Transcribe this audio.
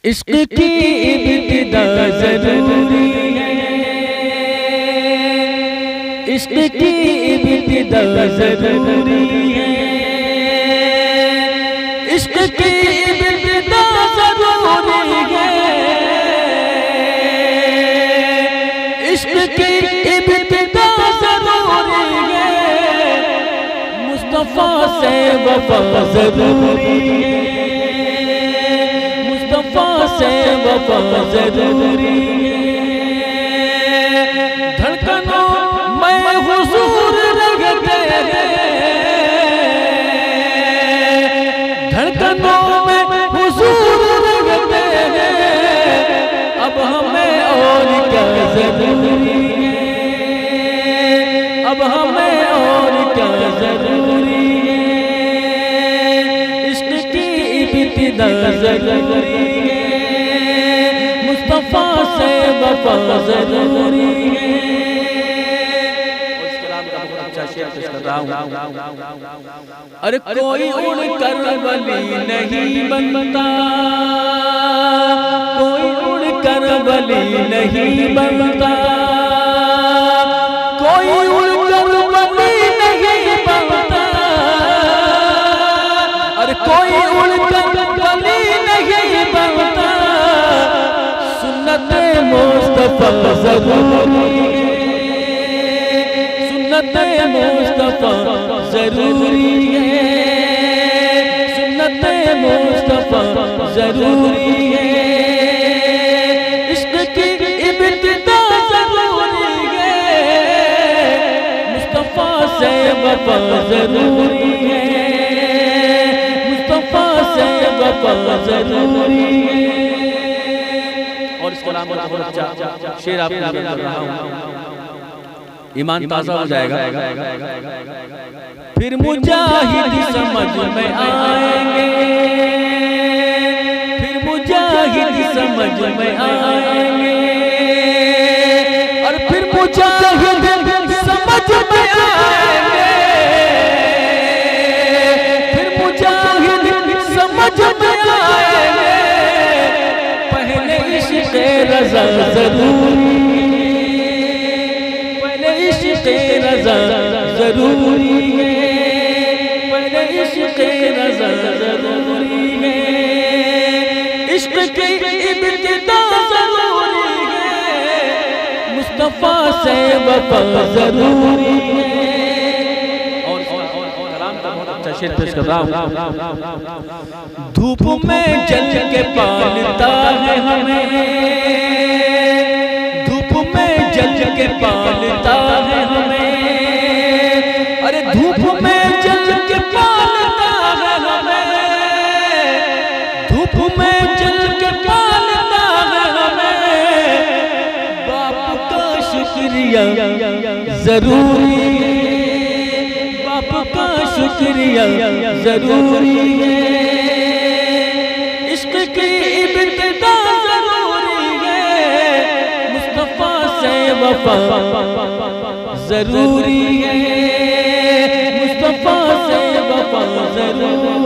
इश्क की इब्तिदा ज़रूरी है, इश्क की इब्तिदा ज़रूरी है, इश्क की इब्तिदा ज़रूरी है, इश्क की इब्तिदा ज़रूरी है, मुस्तफ़ा से वफ़ा ज़रूरी है, मुस्तफ़ा से वफ़ा ज़रूरी है। धड़कनों में हुजूर रखते हैं, धड़कनों में हुजूर रखते हैं, अब हमें और क्या ज़रूरी है, अब हमें और क्या ज़रूरी है। इश्क की इब्तिदा ज़रूरी है, मुस्तफ़ा से वफ़ा ज़रूरी है। अरे कोई उड़कर वली नहीं बनता, कोई उड़कर वली नहीं बनता, कोई उड़कर वली नहीं बनता, अरे कोई उड़कर वली नहीं बनता। सुन्नते मुस्तफ़ा ज़रूरी है, सुन्नते मुस्तफ़ा ज़रूरी है, सुन्नते मुस्तफ़ा ज़रूरी है। इश्क की इब्तिदा ज़रूरी है, मुस्तफ़ा से वफ़ा ज़रूरी है, मुस्तफ़ा से वफ़ा ज़रूरी है। और इस कलाम का शेर आप कर रहा हूँ, ईमान ताज़ा हो जाएगा। फिर मुजाहिद समझ में आएंगे, फिर मुजाहिद समझ में आएंगे, और फिर मुजाहिद समझ में आएंगे, फिर मुजाहिद समझ में आएंगे। पहले इश्क़ रज़ा ज़रूरी, इश्क़ रज़ा ज़रूरी है, पहले इश्क़ रज़ा ज़रूरी है। इश्क़ की इब्तिदा ज़रूरी है, मुस्तफ़ा से वफ़ा ज़रूरी है। और कलाम का बहुत अच्छा शेर पेश कर रहा हूँ। धूप में जल के पालता है हमें, धूप में जल के पालता है हमें, अरे धूप में जल के पालता है हमें, धूप में जल के पालता है हमें। बाप का शुक्रिया ज़रूरी है, बाप का शुक्रिया ज़रूरी है। इश्क की इब्तिदा ज़रूरी है, मुस्तफ़ा से वफ़ा ज़रूरी है, मुस्तफ़ा से वफ़ा ज़रूरी है।